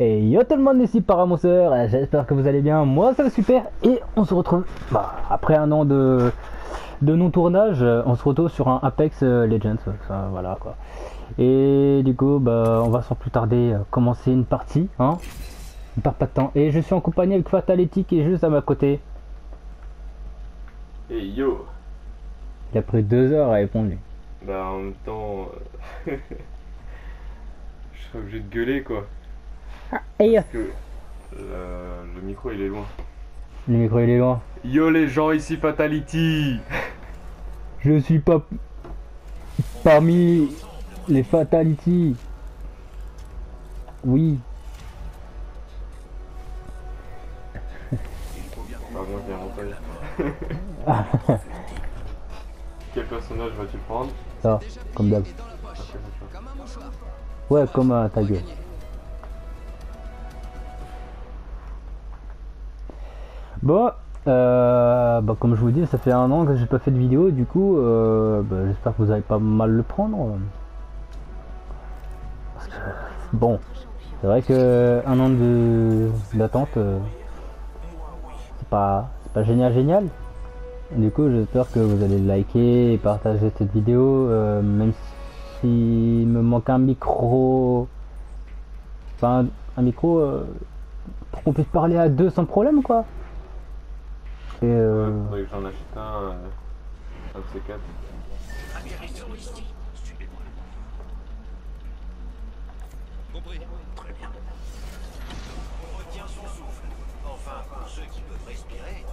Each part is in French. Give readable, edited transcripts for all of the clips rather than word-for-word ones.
Et yo tout le monde, ici Paramonster, j'espère que vous allez bien, moi ça va super. Et on se retrouve, après un an de non-tournage, on se retrouve sur un Apex Legends, ça, voilà quoi. Et du coup, on va sans plus tarder commencer une partie, hein. On perd pas de temps. Et je suis en compagnie avec Fatality qui est juste à ma côté. Et yo. Il a pris 2 heures à répondre lui. Bah en même temps, je serais obligé de gueuler quoi. Et Parce que le micro il est loin. le micro il est loin. Yo les gens, ici Fatality. Je suis pas parmi les Fatality. Oui. Pardon, j'ai montage. Quel personnage vas-tu prendre? Ça, comme d'hab. Ouais, comme ta gueule. Bon, comme je vous dis, ça fait un an que j'ai pas fait de vidéo, du coup, j'espère que vous allez pas mal le prendre. Parce que, bon, c'est vrai que un an d'attente, c'est pas génial. Du coup, j'espère que vous allez liker et partager cette vidéo, même s'il me manque un micro, enfin un micro pour qu'on puisse parler à deux sans problème, quoi. Et Faudrait que j'en achète un de ces quatre. Compris. Très bien. On retient son souffle. Enfin, pour ceux qui peuvent respirer.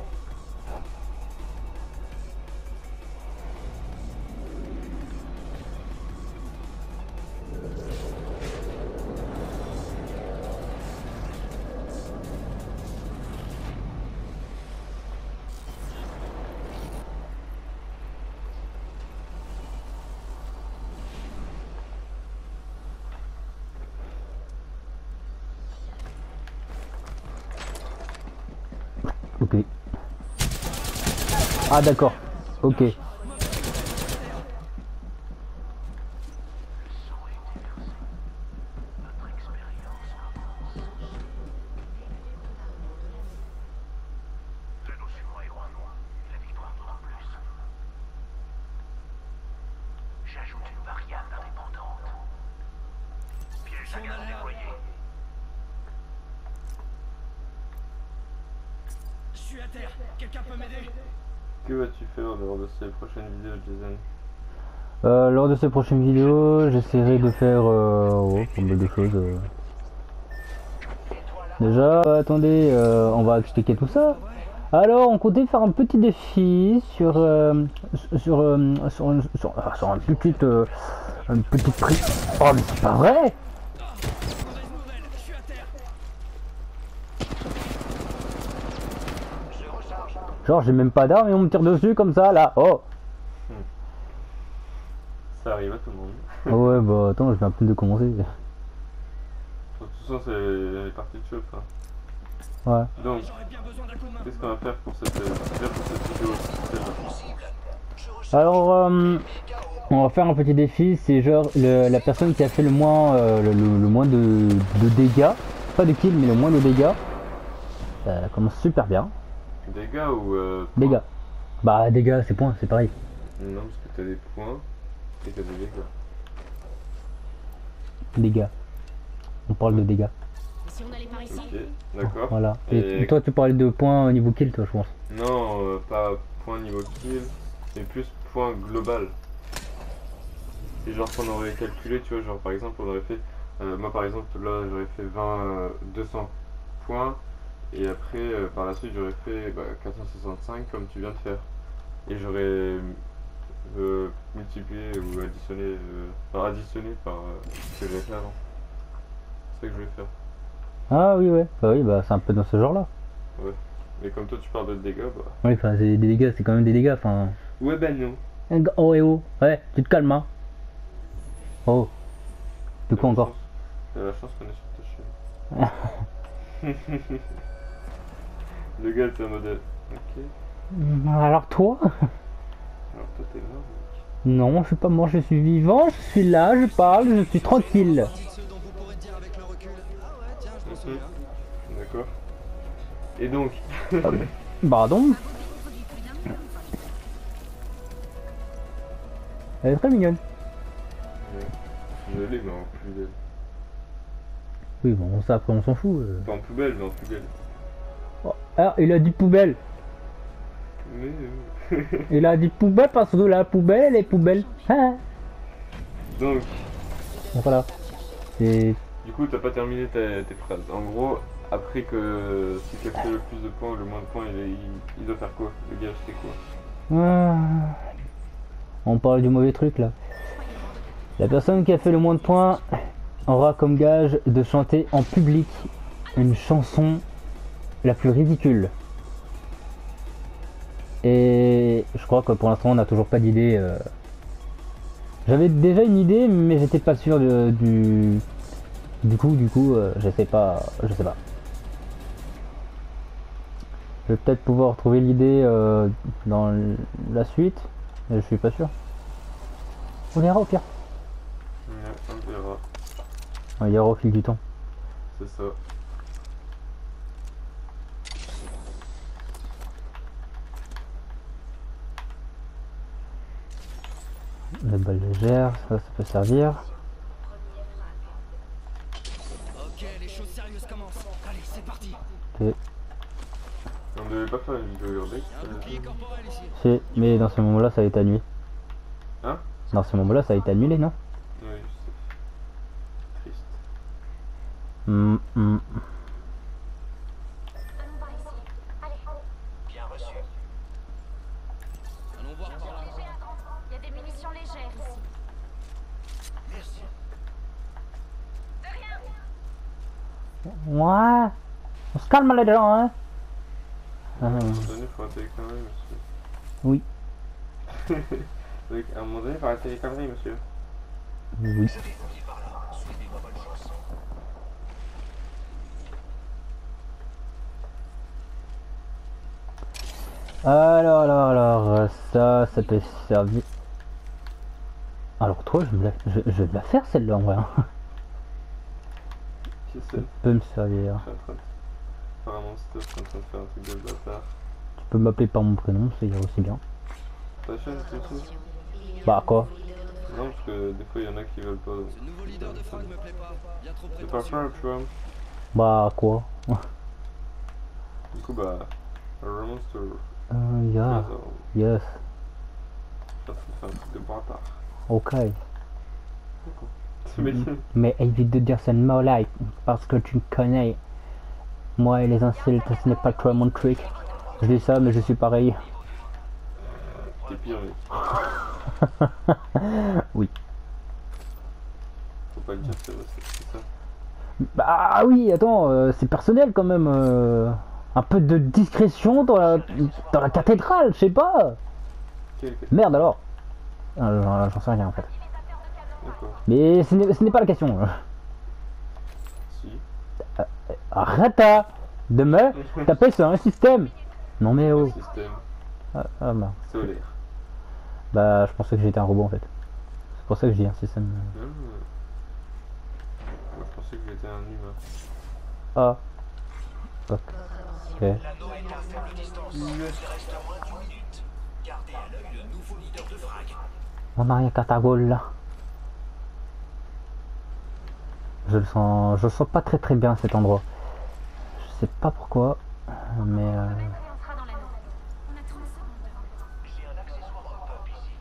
ok. Ah d'accord. Ok. J'ajoute une variable indépendante. Piège à gaz déployé. Je suis à terre, quelqu'un peut m'aider? Que vas-tu faire lors de ces prochaines vidéos, Jason? Lors de ces prochaines vidéos, j'essaierai de faire pas mal de choses. Déjà, attendez, on va expliquer tout ça. Alors, on comptait faire un petit défi sur un petit prix. Oh, mais c'est pas vrai! Mauvaise nouvelle, je suis à terre. Je recharge. Genre, j'ai même pas d'arme et on me tire dessus comme ça, là. Oh! Ça arrive à tout le monde. Ouais, attends, je viens à peine de commencer. De toute façon, c'est les parties de choc. Hein. Ouais. Donc, J'aurais bien besoin d'un coup de main. qu'est-ce qu'on va faire pour cette vidéo? Alors, on va faire un petit défi. C'est genre la personne qui a fait le moins, le moins de dégâts. Pas de kills, mais le moins de dégâts. Ça commence super bien. Dégâts ou Dégâts. Bah, dégâts, c'est points, c'est pareil. Non, parce que t'as des points et t'as des dégâts. Dégâts. On parle de dégâts. Si on allait par ici, Ok, d'accord. Voilà. Et- Et toi, tu parlais de points au niveau kill, toi, je pense. Non, pas point niveau kill, mais plus point global. Et genre qu'on aurait calculé, tu vois, genre par exemple, on aurait fait, moi par exemple, là j'aurais fait 200 points, et après, par la suite, j'aurais fait 465 comme tu viens de faire. Et j'aurais multiplié ou additionné, additionné par ce que j'avais fait avant. C'est ça que je vais faire. Ah oui, ouais. Bah oui, c'est un peu dans ce genre-là. Ouais. Mais comme toi tu parles de dégâts, Oui, enfin, c'est des dégâts, c'est quand même des dégâts, enfin. ouais, ben non. Oh, et oh. Ouais, tu te calmes, hein. Oh. De quoi encore? T'as la chance qu'on est sur ta chaîne. Le gars c'est en mode. Ok. Alors toi? Alors toi t'es mort, mec. Non, je suis pas mort, je suis vivant, je suis là, je parle, je suis tranquille. Dites ce dont vous pourrez dire avec le recul. Ah ouais, tiens, je m'en celui-là. D'accord. Et donc, Bah donc. Elle est très mignonne. je l'ai, mais en plus belle. Oui, bon, ça après on s'en fout. Pas en poubelle, mais en plus belle. Oh, alors, il a dit poubelle. Mais. Il a dit poubelle parce que la poubelle est poubelle. Hein. Donc, Donc voilà. Et du coup, t'as pas terminé tes phrases. En gros, après que celui qui a fait le plus de points ou le moins de points, il doit faire quoi? Le gage, c'est quoi? on parle du mauvais truc là. La personne qui a fait le moins de points aura comme gage de chanter en public une chanson la plus ridicule. Et je crois que pour l'instant on n'a toujours pas d'idée. J'avais déjà une idée mais j'étais pas sûr du coup je sais pas. Je vais peut-être pouvoir trouver l'idée dans la suite, mais je suis pas sûr. On verra au pire. Ouais, on verra. On verra au fil du temps. C'est ça. Les balles légères, ça peut servir. Ok, les choses sérieuses commencent. Allez, c'est parti. Et, On devait pas faire une vidéo urbex. Il y a un bouclier corporel ici. mais dans ce moment-là, ça a été annulé. Hein? Dans ce moment-là, ça a été annulé, non? Oui, je sais. Triste. Hum. Bien reçu. Allons voir par là. Il y a des munitions légères ici. Merci. Ouais. On se calme les gens, hein. À un moment donné, faut arrêter les conneries, monsieur. Oui. Donc, à un moment donné, faut arrêter les conneries, monsieur. Oui. Je vais fouiller par là. Suivez-moi, bonne chance. Alors, ça peut servir. Alors toi, je vais me la faire celle-là en vrai. Hein. Qui Ça c'est? peut me servir. Je suis en train de... Apparemment, c'était en train de faire un truc de bâtard. Tu peux m'appeler par mon prénom, ça ira aussi bien. Ta chaîne, c'est tout? Bah quoi? Non, parce que des fois, il y en a qui veulent pas. Ce nouveau leader de Frag me plaît pas. Bien trop C'est pas prétentieux. grave, tu vois. Bah quoi? Du coup, bah... Monster. Yeah. Yes. Ça fait un truc de bâtard. Ok. Mais Mais évite de dire ça de mots là, parce que tu me connais. Moi et les insultes, ce n'est pas trop mon truc. Je dis ça, mais je suis pareil. t'es pire, mec. Oui. Faut pas le dire, c'est ça. Bah oui, attends, c'est personnel quand même. Un peu de discrétion dans la cathédrale, je sais pas. Merde alors. J'en sais rien en fait. D'accord. Mais ce n'est pas la question. Si. Arrête de me taper sur un système. Non mais oh. Système Bah. solaire. Bah je pensais que j'étais un robot en fait. C'est pour ça que je dis un système. Moi, je pensais que j'étais un humain. Ah. Ok. L'anneau est à faible distance. Il reste moins d'une minute. Gardez à l'œil le nouveau leader de Frag. On n'a rien qu'à ta gueule là. Je le sens pas très bien cet endroit. Je sais pas pourquoi, mais Et on sera dans l'anneau. On a 30 secondes devant nous. J'ai un accessoire hop-up ici.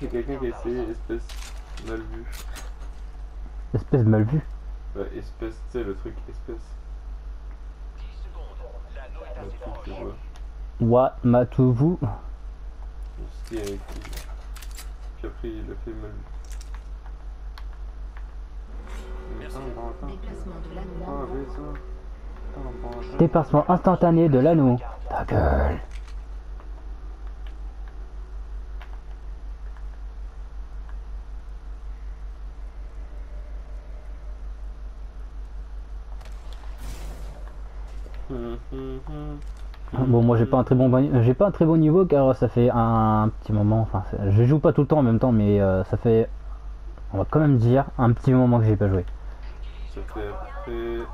Il y a quelqu'un qui a essayé espèce mal vue. espèce de mal vu. Bah, espèce, tu sais, le truc espèce. 10 secondes. L'anneau est à Le ses truc, tu proches. vois. Wa matuvu. Ce qui est avec lui. Puis après, il a fait mal vu. Déplacement de l'anneau. Ah, réseau. Dépassement instantané de l'anneau. Ta gueule. Bon, moi j'ai pas un très bon niveau car ça fait un petit moment, enfin je joue pas tout le temps en même temps, mais ça fait, on va quand même dire, un petit moment que j'ai pas joué. Ça fait à peu près,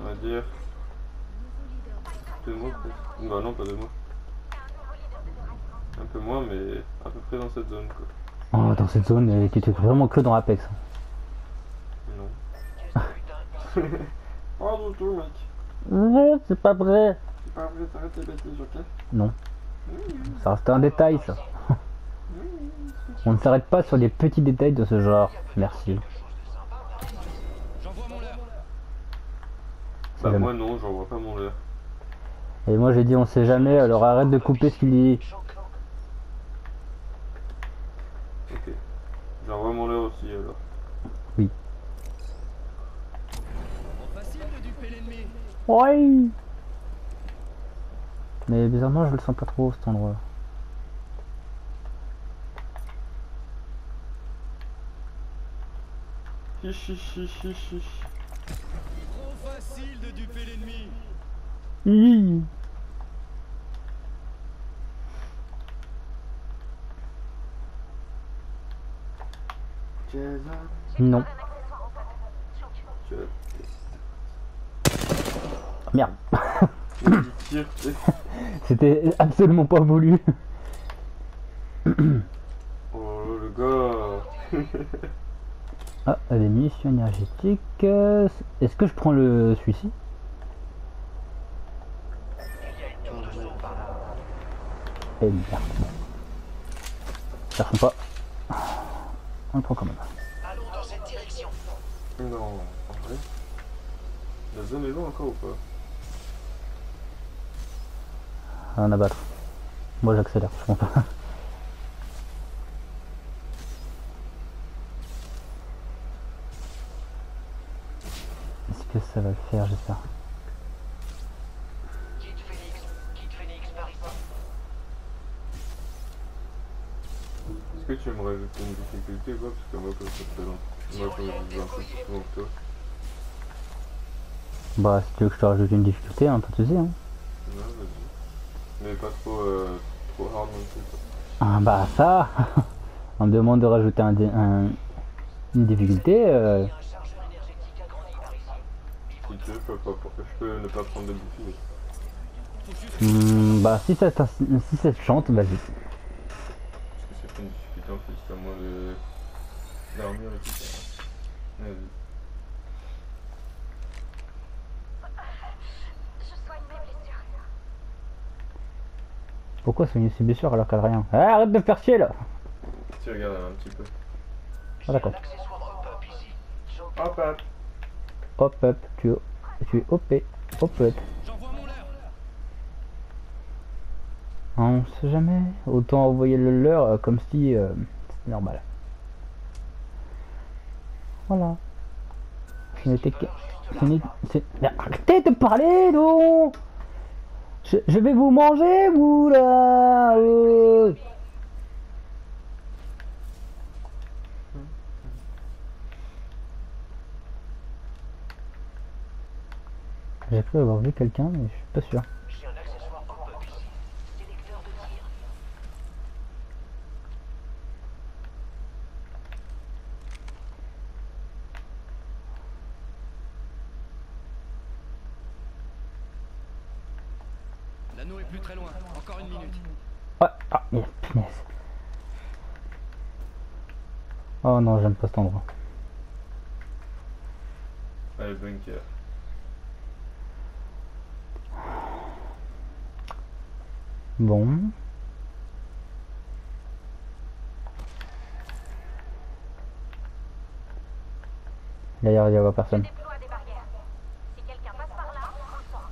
on va dire, 2 mois peut-être. Bah non, pas 2 mois. Un peu moins, mais à peu près dans cette zone quoi. Oh, dans cette zone, tu étais vraiment que dans Apex. Non. Oh du tout mec. Non, c'est pas vrai. C'est pas vrai, t'arrêtes tes bêtises, ok? Non. Ça reste un détail, ça. On ne s'arrête pas sur des petits détails de ce genre. Merci. J'envoie mon leurre. Bah jamais. moi non, j'en vois pas mon leurre. Et moi j'ai dit on sait jamais, alors arrête de couper ce qu'il dit. Ok. J'envoie mon leurre aussi alors. Trop facile de duper l'ennemi. Oui. Mais bizarrement je le sens pas trop cet endroit. Hihihihihi. Trop facile de duper l'ennemi. Hi. Non. Merde. Il tire, tu sais. C'était absolument pas voulu. Oh le gars. Ah, les munitions énergétiques. Est-ce que je prends le celui-ci? Eh merde. Ça ressemble pas. On le prend quand même. Allons dans cette direction. Non, en vrai. La zone est loin encore ou pas? Rien à battre. Moi j'accélère, je comprends pas. Est-ce que ça va le faire, j'espère. Kid Phoenix par ici. Est-ce que tu aimerais ajouter une difficulté ou pas? Parce que moi comme ça fait longtemps. Moi comme je joue un peu plus souvent que toi. Bah si tu veux que je te rajoute une difficulté, hein, pas de soucis, hein. Ouais, vas-y. Mais pas trop, trop hard non plus quoi. Ah bah ça. On me demande de rajouter une difficulté. Il y a un chargeur énergétique agrandi par ici. Si tu veux, je peux ne pas prendre de bouclier. Bah si ça te chante, vas-y. Parce que c'est une difficulté en plus, t'as moins d'armure et tout ça. Vas-y. Je soigne mes blessures. Pourquoi soigner ses blessures alors qu'elle a rien? Ah, arrête de faire chier là. Tu regardes un petit peu. Ah d'accord. L'accessoire hop-up ici. Hop hop. Hop hop, tu es OP. Hop hop. J'envoie mon leurre. On sait jamais. Autant envoyer le leur comme si c'était normal. Voilà. Ce n'était que... Mais arrêtez de parler donc. Je vais vous manger vous là. J'ai cru avoir vu quelqu'un mais je suis pas sûr. J'ai un accessoire hop-up ici. Sélecteur de tir. L'anneau est plus très loin. Encore une minute. Ouais, ah, punaise. Oh non, j'aime pas cet endroit. Allez, bunker. Bon. D'ailleurs, il n'y a pas personne. Déploie des barrières. Si quelqu'un passe par là, on le saura.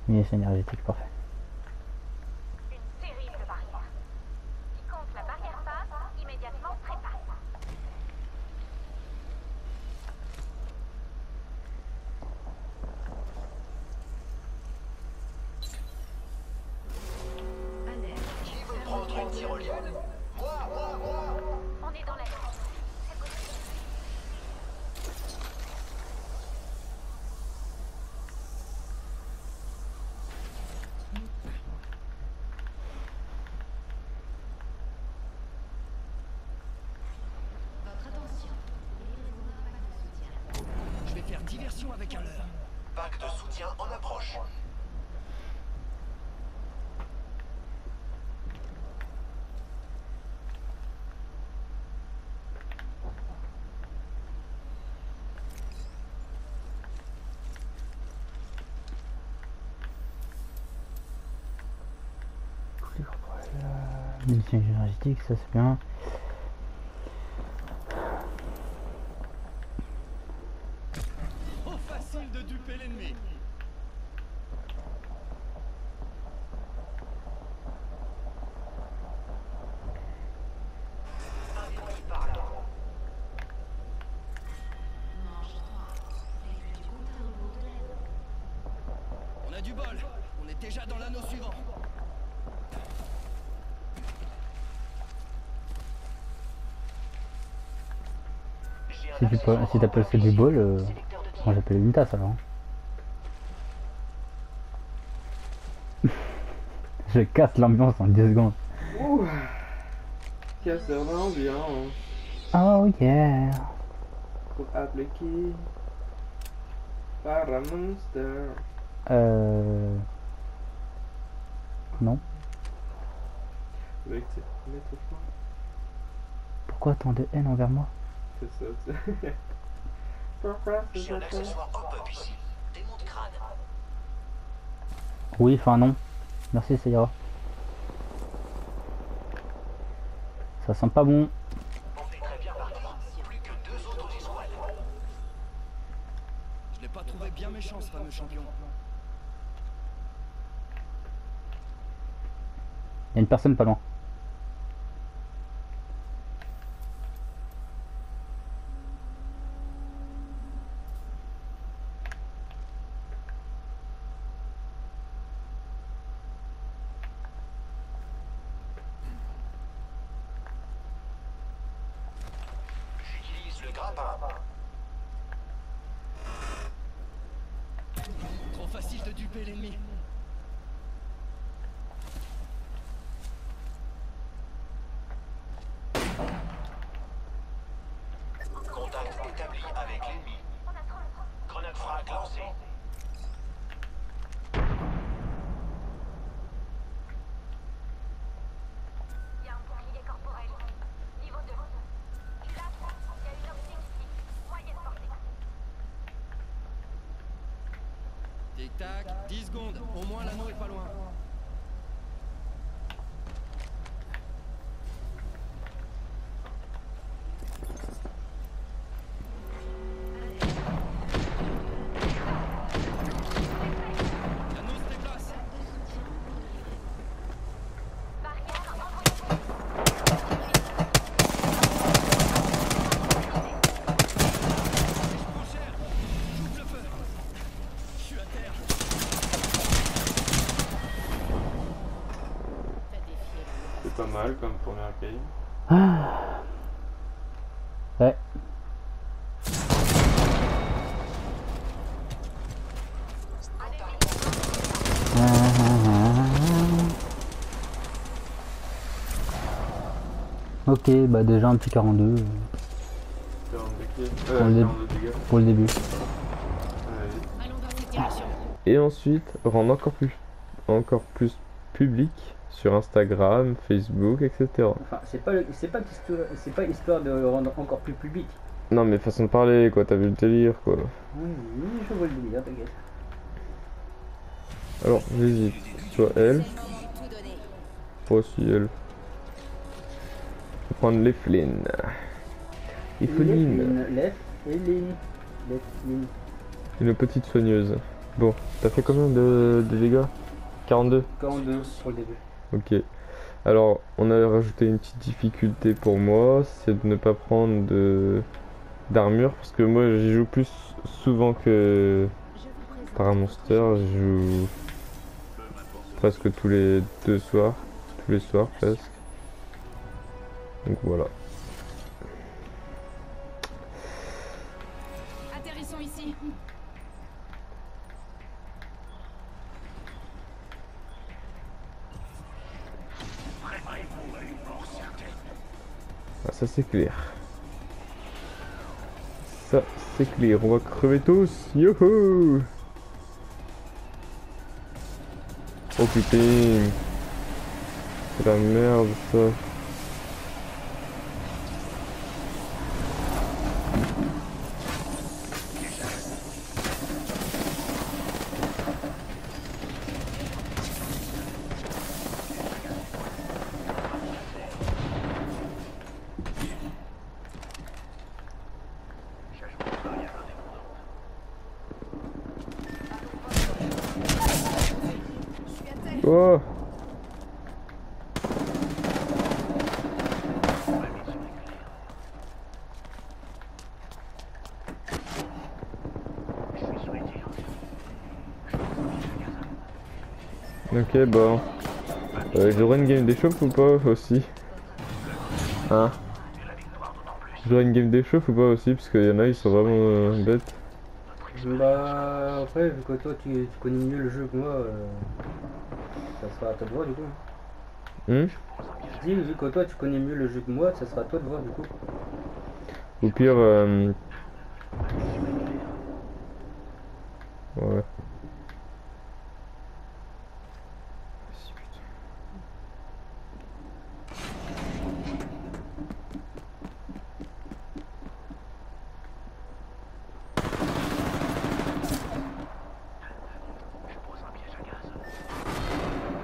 Munitions énergétique, parfait. Une terrible barrière. Quiconque la barrière passe, immédiatement trépasse. tyrolienne. Moi. On est dans l'anneau. Je vais faire diversion avec un leurre. Pack de soutien en approche. Munitions énergétiques, ça c'est bien. Trop facile de duper l'ennemi. On a du bol. On est déjà dans l'anneau suivant. Si t'appelles ça du bol, moi j'appelle une tasse alors. Je casse l'ambiance en 10 secondes. Ouh. Casseur d'ambiance. Oh yeah. Pour appliquer. Paramonster. Non. Avec tes mettre au fond. Pourquoi tant de haine envers moi? C'est ça, c'est. Pourquoi c'est J'ai un ça? accessoire hop-up ici. Démon de crâne. Oui, enfin non. Merci, ça ira. Ça sent pas bon. On est très bien parti. Plus que 2 autres escouades. Je l'ai pas trouvé bien méchant ce fameux champion. Il y a une personne pas loin. J'utilise le grappin. Trop facile de duper l'ennemi. Contact établi avec l'ennemi. Grenade frag lancée. Il y a un bouclier corporel. Niveau 2. Tu l'as? Il y a une optique stick. Moyenne portée. Tic tac, 10 secondes. Au moins l'anneau est pas loin. L'anneau se déplace. Barrière envoyée. Je prends cher. J'ouvre le feu. Je suis à terre. C'est pas mal comme première game. Ouais. Ok, bah déjà un petit 42 42 kills. Pour le 42 dégâts. pour le début. Allez. Allons dans cette direction. Et ensuite, rendre encore plus public sur Instagram, Facebook, etc. Enfin, c'est pas histoire de le rendre encore plus public. Non mais façon de parler quoi, t'as vu le délire quoi. Oui, je vois le délire, t'inquiète. Alors, j'hésite. Soit elle. Moi aussi elle. Je vais prendre les Flynn. Les Flynn. Une petite soigneuse. Bon, t'as fait combien de dégâts? 42. 42 pour le début. Ok. Alors, on a rajouté une petite difficulté pour moi, c'est de ne pas prendre d'armure, parce que moi j'y joue plus souvent que Paramonster, je joue presque tous les soirs presque. Donc voilà. Atterrissons ici. Ah, ça c'est clair. Ça c'est clair, on va crever tous. Youhou! Oh putain! C'est la merde ça. Oh! Ok, bon. J'aurai une game d'échauffe ou pas aussi? Hein? J'aurai une game d'échauffe ou pas aussi? Parce qu'il y en a, ils sont vraiment bêtes. Bah après, vu que toi tu connais mieux le jeu que moi, ça sera à toi de voir du coup. Hmm? Je dis, vu que toi tu connais mieux le jeu que moi, ça sera à toi de voir du coup. Au pire, ouais.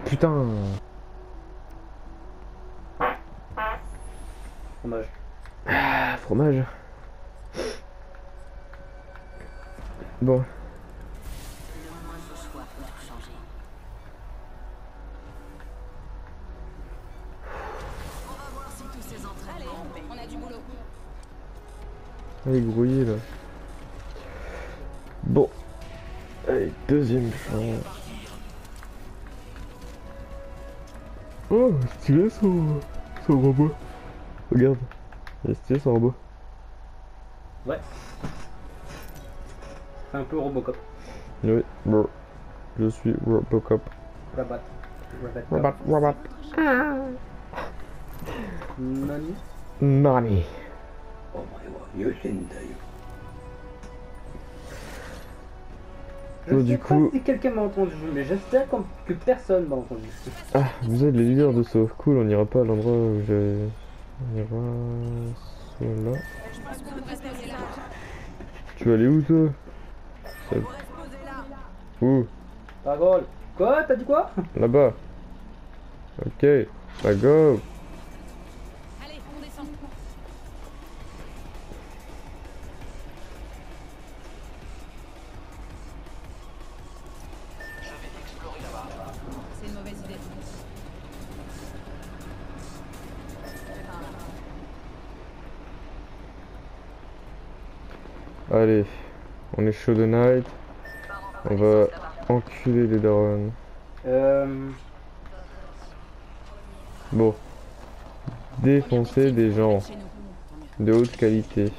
Putain! Dommage. Ah, fromage. Bon. Le moindre choix peut tout changer. On va voir si tous ces entraînements payent. On a du boulot. Elle est grouillée là. Bon. Allez, deuxième chance. Oh, stylé son robot. Regarde. Il est stylé son robot. Ouais. C'est un peu Robocop. Oui, bon. Je suis Robocop. Rabat. Robot. Nani? Nani. Oh my god, Oh, Je du sais coup- pas si quelqu'un m'a entendu, mais j'espère que personne m'a entendu. Ah, vous êtes les leaders de saut. Cool, on n'ira pas à l'endroit où j'ai... On ira... Soit là. Tu vas aller où toi? Ça- Où? Pas drôle. Quoi? T'as dit quoi? Là-bas. Ok, bah go. Allez, on descend. C'est une mauvaise idée. Allez, on est chaud de night. On va enculer les darons. Bon. Défoncer des gens Chez nous. de haute qualité.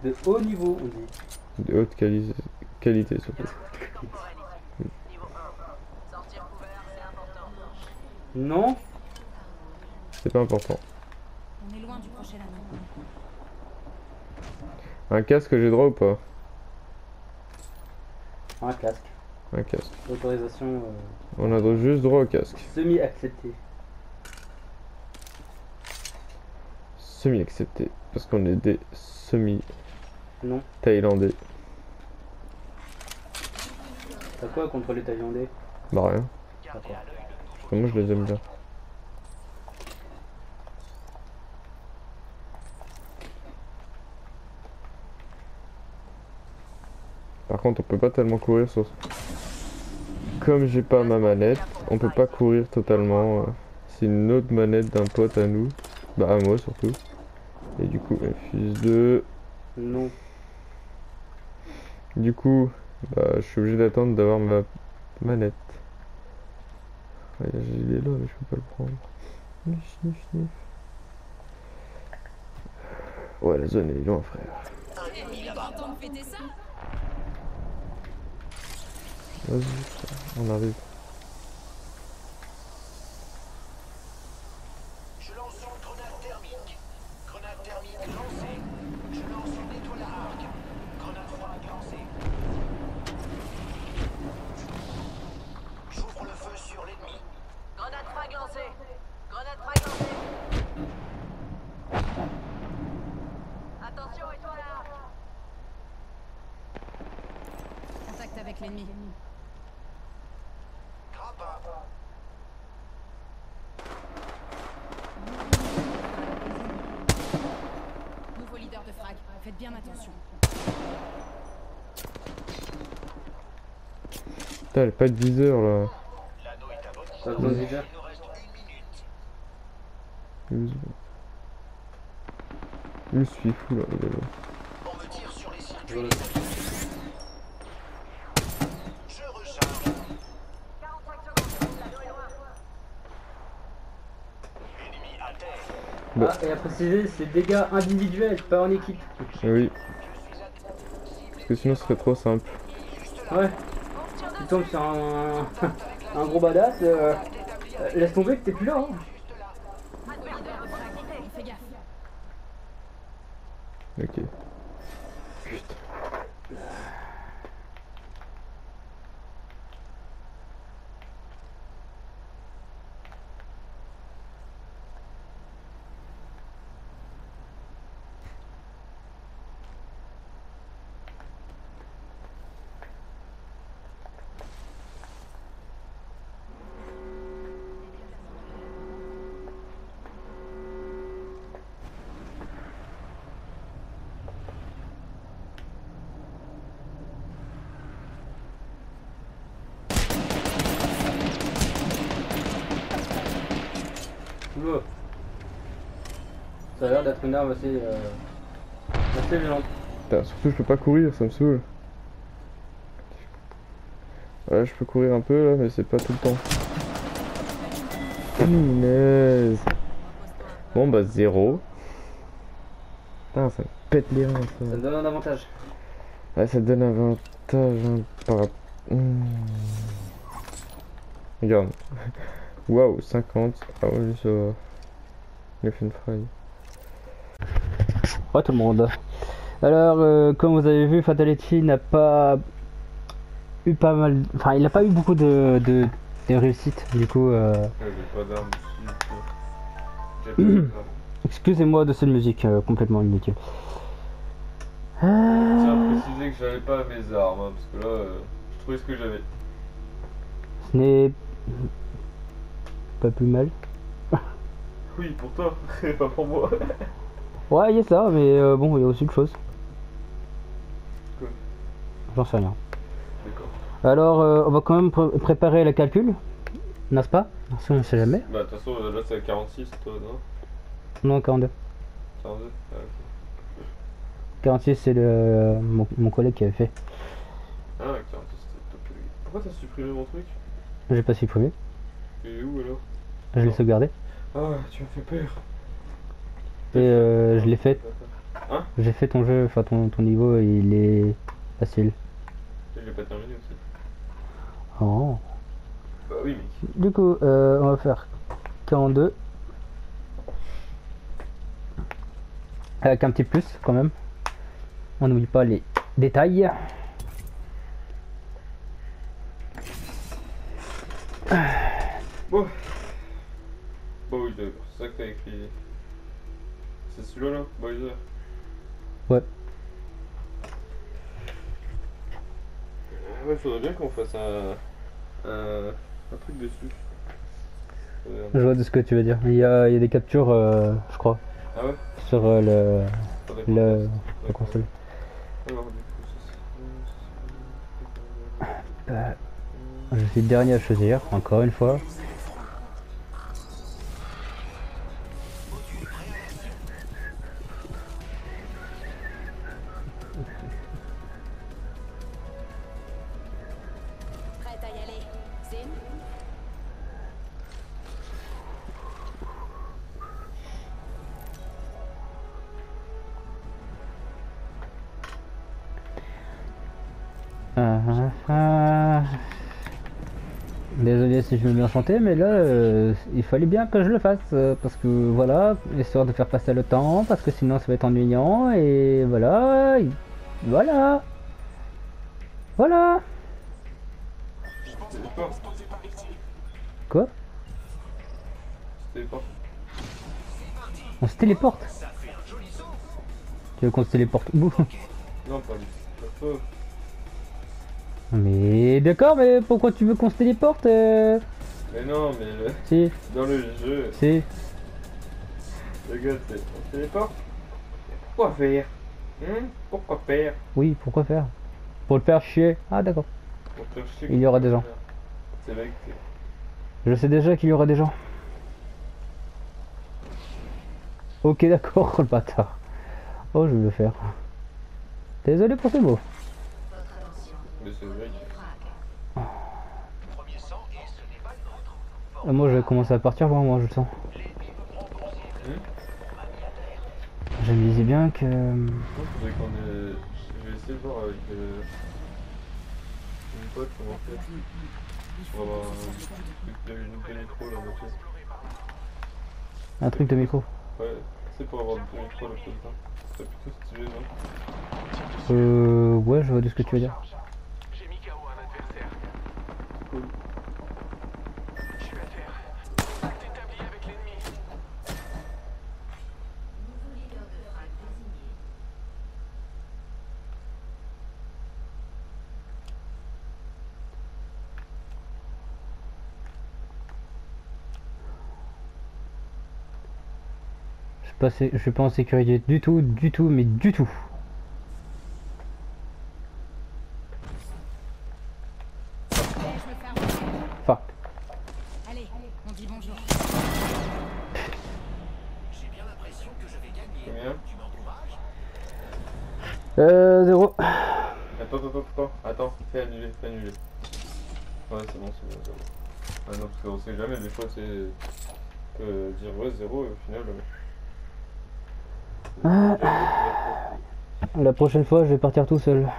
De haut niveau, on dit. De haute qualité surtout. Non? C'est pas important. On est loin du prochain anneau. Un casque, j'ai droit ou pas? Un casque. Un casque. Autorisation On a juste droit au casque. semi-acceptée. Semi-accepté. Parce qu'on est des Non. semi-thaïlandais. T'as quoi contre les Thaïlandais? Bah rien. D'accord. Parce que moi je les aime bien. Par contre on peut pas tellement courir sur... Comme j'ai pas ma manette, on peut pas courir totalement. C'est une autre manette d'un pote à nous. Bah à moi surtout. Et du coup, fils de... Non. Du coup, bah je suis obligé d'attendre d'avoir ma manette. Ouais, il est là mais je peux pas le prendre. Snif, snif, snif. Ouais, la zone est loin, frère. Il est pas temps de fêter ça. Vas-y, frère, on arrive. Je lance une grenade thermique. Grenade thermique lancée. Je lance une étoile à arc. Grenade frag lancée. J'ouvre le feu sur l'ennemi. Grenade frag lancée. Grenade frag lancée. Attention, étoile à arc. Contact avec l'ennemi. Grappin. Nouveau leader de frag. Faites bien attention. Putain, elle a pas de viseur là. L'anneau est à votre T'as besoin de viseur? Il nous reste 1 minute. Je me suis fou là. On me tire sur les circuits. Voilà. Je recharge. 45 secondes. L'anneau est loin. Ennemi à terre. Bah. Ah, et à préciser, c'est dégâts individuels, pas en équipe. Oui. Parce que sinon ce serait trop simple. Ouais. Tu tombes sur un gros badass, laisse tomber que t'es plus là. Hein. Nouveau leader de frag. Fais gaffe. Ok. Oula. Ça a l'air d'être une arme assez violente. Putain, surtout je peux pas courir, ça me saoule. Ouais, je peux courir un peu là, mais c'est pas tout le temps. Punaise. Bon bah 0. Putain, ça me pète les reins Ça ça. te donne un avantage. Ouais, ça te donne un avantage hein, par rapport. Regarde. Waouh, 50. Ah oui, ça va. Il a fait une fraye. Ouais, tout le monde. Alors, comme vous avez vu, Fatality n'a pas eu pas mal. Enfin, il n'a pas eu beaucoup de réussites. Du coup, Ouais, j'ai pas d'armes dessus. J'ai pas d'armes. excusez-moi de cette musique complètement inutile. Tiens à préciser que j'avais pas mes armes, hein, parce que là, je trouvais ce que j'avais. Ce n'est pas plus mal. Oui, pour toi, pas pour moi. Ouais, il y a ça, mais bon, il y a aussi autre chose. Quoi? J'en sais rien. D'accord. Alors, on va quand même préparer le calcul, n'est-ce pas? Parce qu'on ne sait jamais. Bah, de toute façon, là, c'est à 46, toi, non? Non, 42. 42? Ah, ok. 46, c'est mon collègue qui avait fait. Ah, 46, c'était top. Pourquoi t'as supprimé mon truc? J'ai pas supprimé, Et où alors? je l'ai sauvegardé. Ah, tu m'as fait peur. Et je l'ai fait. Hein? J'ai fait ton jeu, enfin ton niveau, il est facile. Je l'ai pas terminé aussi. Oh. Bah oui, mec. Du coup, on va faire 42. Avec un petit plus quand même. On n'oublie pas les détails. Bon. Bon, oui, d'accord. C'est ça que t'as écrit. C'est celui-là, là, Boiser. Ouais. Ouais, faudrait bien qu'on fasse un truc dessus. Je vois de ce que tu veux dire. Il y a des captures, je crois, Ah ouais? sur Faudrait qu'on la fasse. console. Alors, du coup, ça Je suis le dernier à choisir, encore une fois. Prête à y aller. Zin. si je me mets en santé, mais là, il fallait bien que je le fasse, parce que voilà, histoire de faire passer le temps, parce que sinon ça va être ennuyant, et voilà, voilà, voilà. Téléporte. Quoi? Téléporte. On se téléporte? Tu veux qu'on se téléporte où? Non, pas lui. Pas faux. Mais d'accord, mais pourquoi tu veux qu'on se téléporte Mais non, mais Si, dans le jeu, si. regarde, on téléporte. Pourquoi faire? Pourquoi faire? Oui, pourquoi faire? Pour le faire chier. Ah d'accord. Pour te faire chier. Il y aura des gens. C'est vrai que Je sais déjà qu'il y aura des gens. Ok, d'accord, le bâtard. Oh, je vais le faire. Désolé pour ces mots. mais c'est vrai que... Premier sang et ce n'est pas le nôtre. Moi, je vais commencer à partir, moi, je le sens. Je me disais bien que... Moi, faudrait qu'on ait... Je vais essayer de voir avec une pote comment faire. Pour avoir une micro là, donc. Un truc de micro. Ouais, c'est pour avoir deux micros là, comme ça. C'est plutôt stylé, non? Ouais, je vois de ce que tu veux dire. J'ai mis KO un adversaire. Cool. Je suis à terre. Acte établi avec l'ennemi. Je suis pas en sécurité du tout, mais du tout. Fuck. Allez, on dit bonjour. J'ai bien l'impression que je vais gagner. Combien? Tu m'encourages? 0. Attends, fais annuler. Ouais, c'est bon. Ah non, parce qu'on sait jamais, des fois c'est que dire ouais 0 et au final... La prochaine fois, je vais partir tout seul.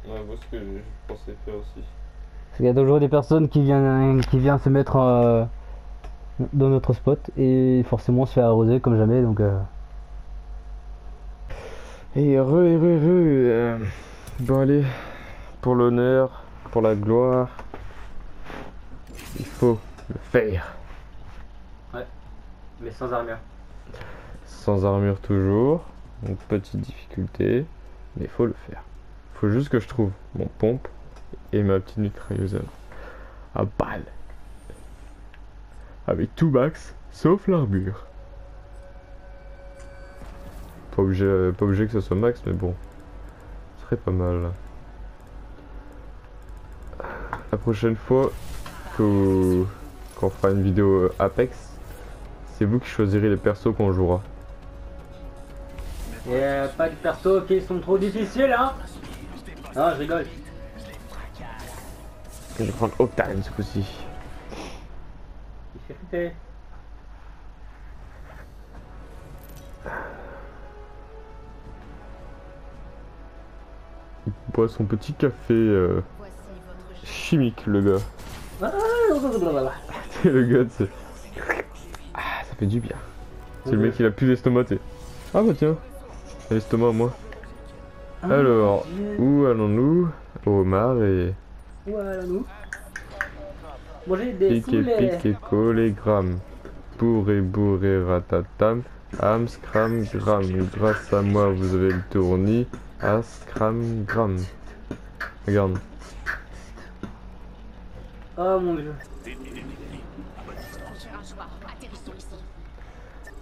Ouais, moi ce que je pensais faire aussi. Parce qu'il y a toujours des personnes qui viennent se mettre dans notre spot et forcément se faire arroser comme jamais, donc... Et bon allez, pour l'honneur, pour la gloire, il faut le faire. Mais sans armure. Sans armure toujours, donc petite difficulté, mais il faut le faire. Faut juste que je trouve mon pompe et ma petite mitrailleuse à balles. Avec tout max, sauf l'armure. Pas obligé que ce soit max, mais bon, ce serait pas mal. La prochaine fois qu'on fera une vidéo Apex, c'est vous qui choisirez les persos qu'on jouera. Y'a pas de persos qui sont trop difficiles, hein? Non, je rigole. Je vais prendre Octane ce coup-ci. Il fait flipper. Il boit son petit café Voici votre chimique, le gars. Le gars, c'est... Ah, ça fait du bien. C'est le mec, il a plus d'estomac, Ah bah tiens, l'estomac moi. Alors, où allons-nous? Au homard et... Où allons-nous? Manger des Pique et soulets. pique et collégramme. Bourré ratatam. Am scram gram. Grâce à moi vous avez le tournis. À scram gram. Regarde. Oh mon dieu.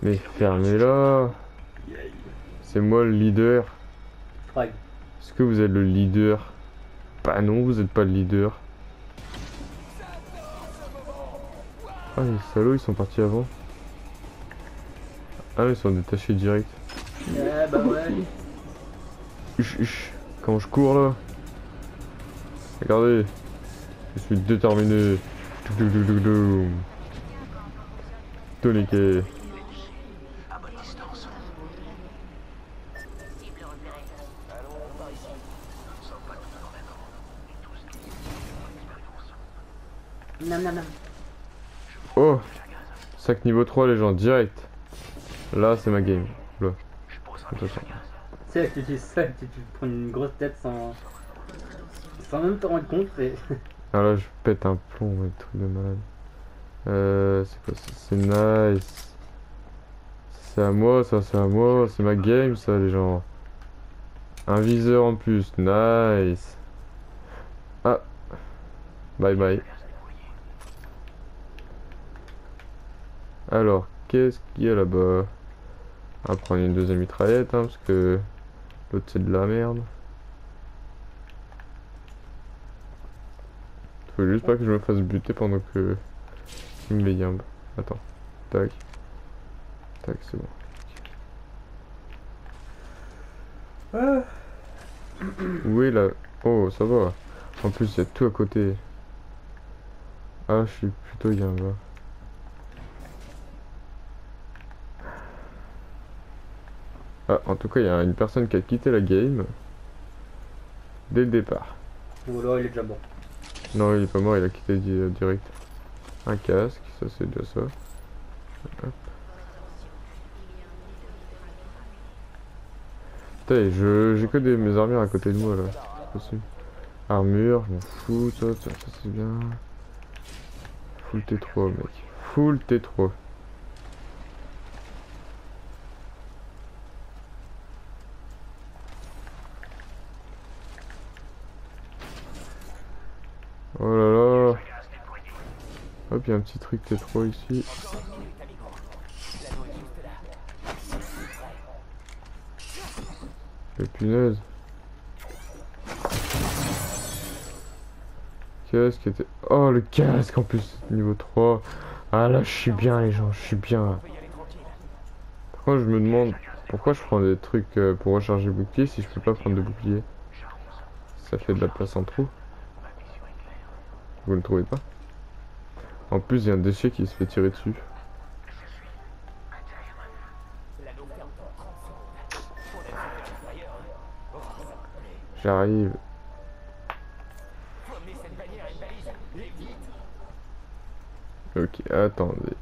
Mais fermez-la. C'est moi le leader. Frag. Est-ce que vous êtes le leader? Bah non, vous êtes pas le leader. Ah les salauds ils sont partis avant. Ah ils sont détachés direct. Bah ouais. Quand je cours là. Regardez. Je suis déterminé. Toniqué. Nam nam nam. Oh, sac niveau 3 les gens, direct. Là c'est ma game. Là. Attention. Tu sais, tu utilises ça, tu prends une grosse tête sans même te rendre compte. Et... Ah là je pète un plomb, mais truc de malade. C'est quoi ça? C'est nice. C'est à moi ça, c'est à moi, c'est ma game ça les gens. Un viseur en plus, nice. Ah, bye bye. Alors, qu'est-ce qu'il y a là-bas? On va prendre une deuxième mitraillette, hein, parce que l'autre c'est de la merde. Faut juste pas que je me fasse buter pendant que il me yambe. Attends, tac. Tac, c'est bon. Où est la... Oh, ça va. En plus, il y a tout à côté. Ah, je suis plutôt yamba. Ah, en tout cas, il y a une personne qui a quitté la game dès le départ. Ou alors il est déjà bon. Non, il est pas mort, il a quitté direct. Un casque, ça c'est déjà ça. Hop. Putain, j'ai que mes armures à côté de moi là. C'est possible. Armure, je m'en fous, ça c'est bien. Full T3 mec. Full T3. Oh là là. Hop, il y a un petit truc T3 ici. Les punaises. Qu'est-ce qui était... Oh le casque en plus, niveau 3. Ah là je suis bien les gens, je suis bien. Par contre je me demande pourquoi je prends des trucs pour recharger le bouclier si je peux pas prendre de bouclier. Ça fait de la place en trop. Vous ne trouvez pas? En plus il y a un déchet qui se fait tirer dessus. J'arrive. Ok, attendez.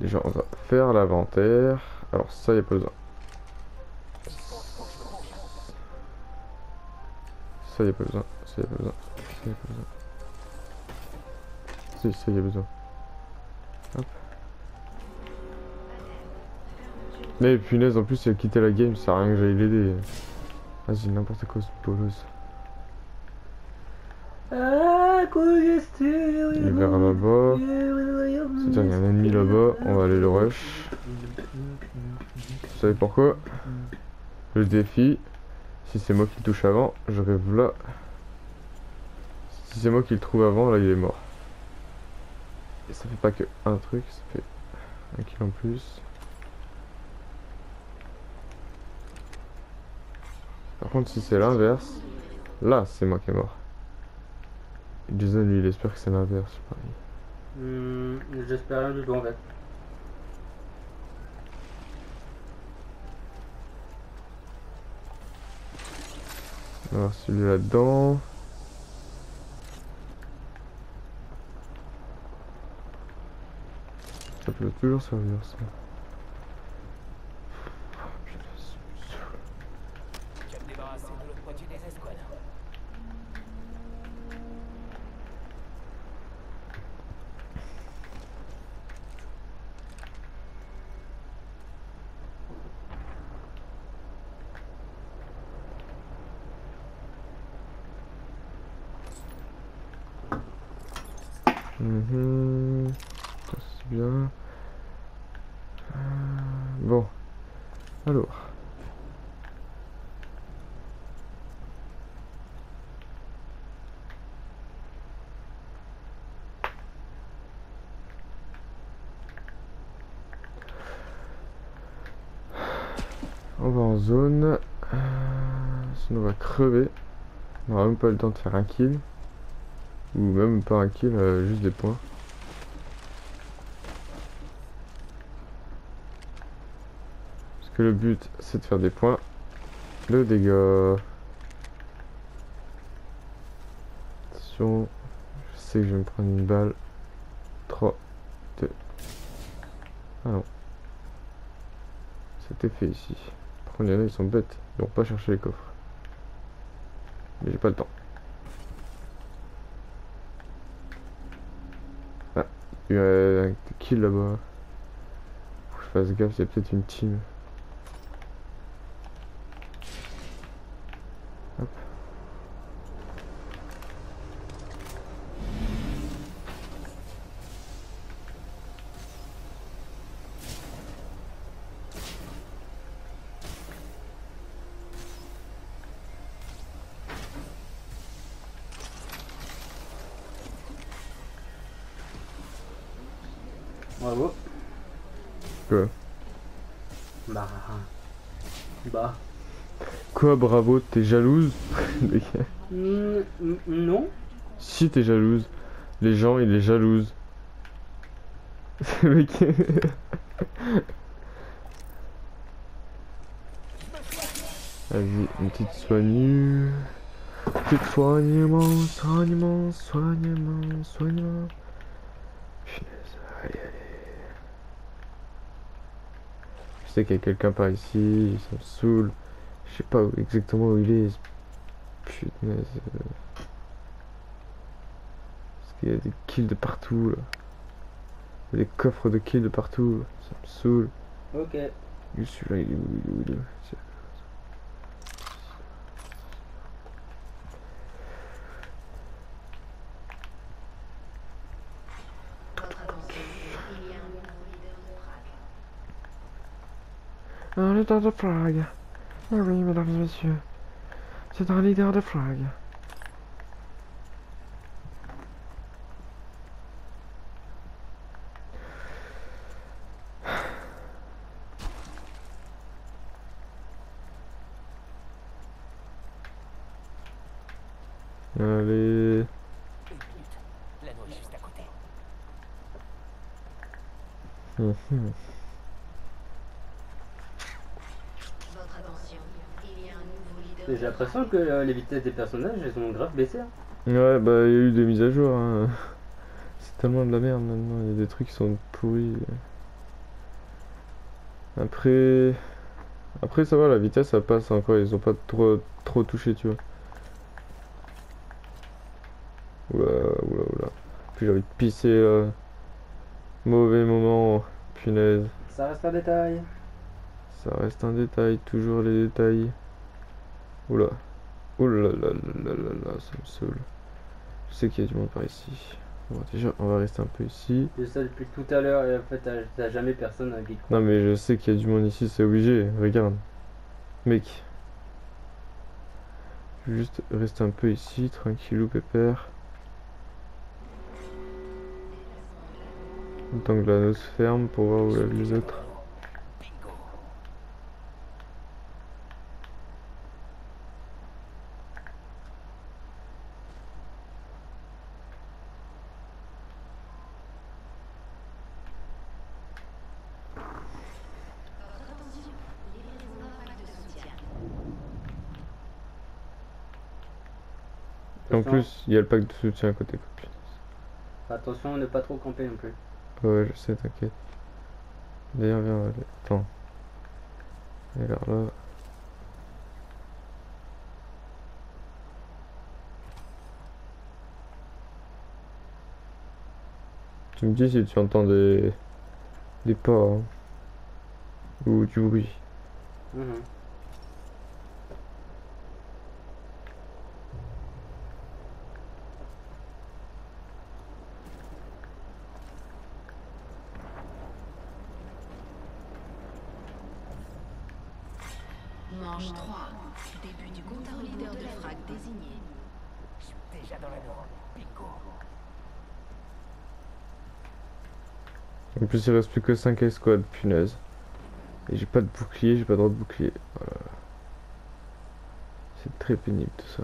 Déjà, on va faire l'inventaire. Alors, ça, y a pas besoin. Ça, y a pas besoin. Ça, y a pas besoin. Ça, y a pas besoin. Si, ça, y a besoin. Hop. Mais punaise, en plus, il a quitté la game. Ça sert à rien que j'aille l'aider. Vas-y, n'importe quoi, ce bolos. Il est vers là-bas. C'est-à-dire, il y a un ennemi là-bas. On va aller le rush. Vous savez pourquoi? Le défi. Si c'est moi qui le touche avant, je rêve là. Si c'est moi qui le trouve avant, là, il est mort. Et ça fait pas que un truc, ça fait un kill en plus. Par contre, si c'est l'inverse, là, c'est moi qui est mort. Jason, lui, il espère que c'est l'inverse, J'espère rien du tout en fait. Alors, celui là-dedans. Ça peut toujours servir, ça. Tu vas me débarrasser de l'autre moitié des escouades. Ça, c'est bien. Bon. Alors. On va en zone. Sinon on va crever. On n'aura même pas le temps de faire un kill. Ou même pas un kill, juste des points. Parce que le but c'est de faire des points. Le dégât. Attention. Je sais que je vais me prendre une balle. 3, 2. Ah non. C'était fait ici. Par contre, il y en a, ils sont bêtes. Ils vont pas chercher les coffres. Mais j'ai pas le temps. Ah, il y a un kill là-bas. Faut que je fasse gaffe, c'est peut-être une team. Hop. Bravo. Quoi? Bah. Quoi, bravo, t'es jalouse? Non. Si t'es jalouse, les gens ils les jalousent. Le mec. Vas-y, une petite soignue. Petite soignement, soignement, soignement, soignement. Punaise, allez, allez. Je sais qu'il y a quelqu'un par ici, ça me saoule. Je sais pas exactement où il est. Punaise. Parce qu'il y a des kills de partout là. Il y a des coffres de kills de partout. Ça me saoule. Ok. Et celui-là, il est où, il est où, il est où? Un leader de Prague. Eh oui, mesdames et messieurs. C'est un leader de Prague. Allez. L'anneau est juste à côté. Mhm. Votre attention, il y a un nouveau leader. J'ai l'impression que les vitesses des personnages, elles ont grave baissé. Hein. Ouais, bah il y a eu des mises à jour. Hein. C'est tellement de la merde maintenant. Il y a des trucs qui sont pourris. Après ça va, la vitesse ça passe encore. Ils ont pas trop touché, tu vois. Oula, oula, oula. Puis j'ai envie de pisser. Mauvais moment. Punaise. Ça reste un détail. Ça reste un détail, toujours les détails. Oula. Oula là là là là là, ça me saoule. Je sais qu'il y a du monde par ici. Bon, déjà, on va rester un peu ici. Je sais depuis tout à l'heure et en fait t'as jamais personne qui te croit. Non mais je sais qu'il y a du monde ici, c'est obligé. Regarde. Mec. Je vais juste rester un peu ici, tranquillou, pépère. Le temps que l'anneau se ferme pour voir où les autres. Bingo. En plus, il y a le pack de soutien à côté. Attention, ne pas trop camper non plus. Ouais, je sais, t'inquiète. D'ailleurs, viens, allez. Attends. Et alors là. Tu me dis si tu entends des pas hein, ou du bruit. Mhm. Manche 3. Début du compte à leader de frag désigné. Je suis déjà dans l'anneau. Bingo. En plus, il reste plus que 5 escouades, punaise. Et j'ai pas de bouclier, j'ai pas de droit de bouclier. Voilà. C'est très pénible tout ça.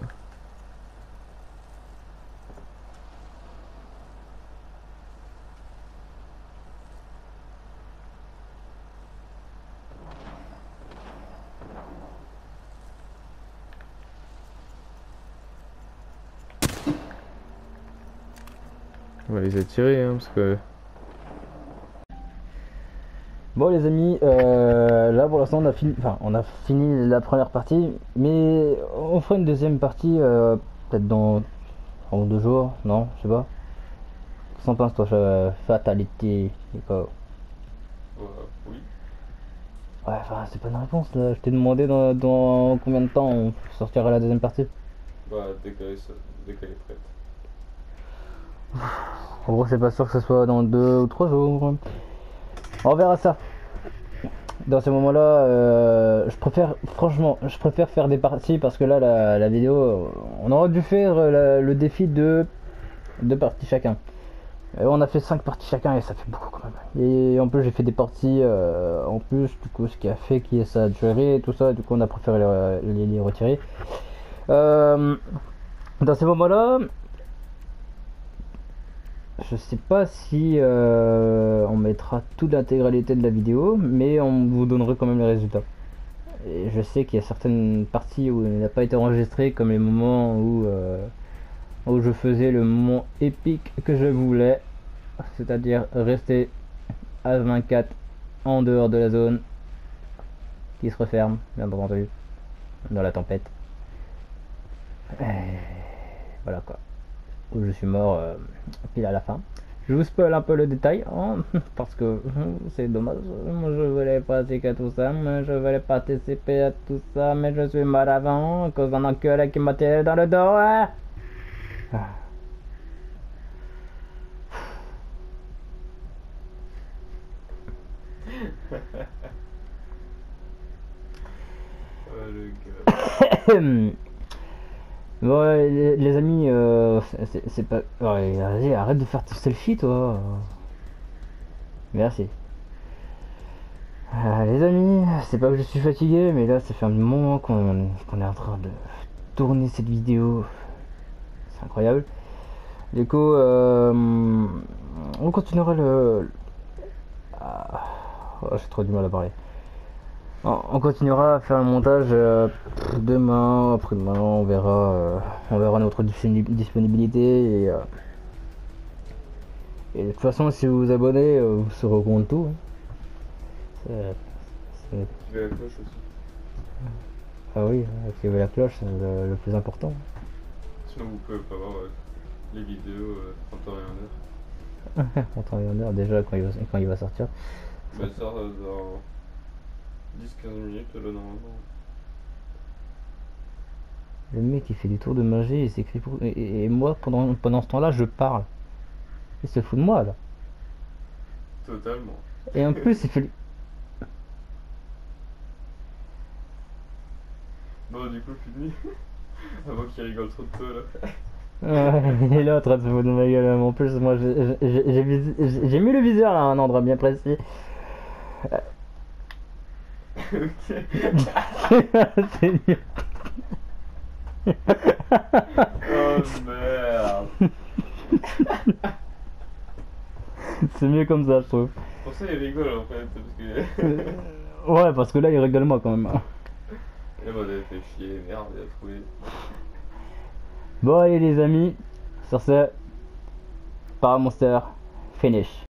On va les attirer, hein, parce que Bon les amis, là pour l'instant on a fini la première partie, mais on fera une deuxième partie peut-être dans 2 jours, non, je sais pas. Qu'est-ce que t'en penses toi, Fatality, Nico? Oui. Ouais, enfin c'est pas une réponse là, je t'ai demandé dans combien de temps on sortira la deuxième partie. Bah, dès qu'elle est prête. En gros c'est pas sûr que ce soit dans 2 ou 3 jours. On verra ça. Dans ce moment-là, je préfère faire des parties parce que là, la vidéo, on aurait dû faire le défi de 2 parties chacun. Et on a fait 5 parties chacun et ça fait beaucoup quand même. Et en plus, j'ai fait des parties en plus, du coup, ce qui a fait que ça a duré et tout ça, du coup, on a préféré les retirer. Dans ces moments-là, je sais pas si on mettra toute l'intégralité de la vidéo, mais on vous donnerait quand même les résultats. Et je sais qu'il y a certaines parties où il n'a pas été enregistré, comme les moments où je faisais le moment épique que je voulais, c'est-à-dire rester H24 en dehors de la zone qui se referme, bien entendu, dans la tempête. Et voilà quoi. Où je suis mort pile à la fin. Je vous spoil un peu le détail hein, parce que c'est dommage. Moi je voulais pratiquer tout ça, mais je voulais participer à tout ça, mais je suis mort avant à cause d'un enculé qui m'a tiré dans le dos. Hein. Oh le gars. Bon les amis, c'est pas... Ouais, vas-y, arrête de faire ton selfie toi. Merci. Les amis, c'est pas que je suis fatigué, mais là ça fait un moment qu'on est en train de tourner cette vidéo. C'est incroyable. Du coup, on continuera oh, j'ai trop du mal à parler. On continuera à faire le montage demain, après-demain, on verra notre disponibilité et de toute façon si vous vous abonnez, vous serez au courant de tout. Hein. Activez la cloche aussi. Ah oui, activer la cloche, c'est le plus important. Sinon vous pouvez pas voir les vidéos en temps et en heure. En temps et en heure déjà quand il va sortir. Bah ça sort dans 10-15 minutes là normalement. Le mec il fait des tours de magie et s'écrit pour... et moi pendant ce temps-là je parle. Il se fout de moi là. Totalement. Et en plus il fait... Bon du coup fini. Avant qu'il rigole trop de peu là. Il est là en train de se foutre de ma gueule. En plus moi j'ai mis le viseur à un endroit bien précis. Ok. C'est mieux. Oh merde. C'est mieux comme ça je trouve. Pour ça il rigole en fait parce que... Ouais parce que là il rigole moi quand même. Et moi j'avais fait chier, merde, il a trouvé. Bon allez les amis, sur ce, Paramonster, finish.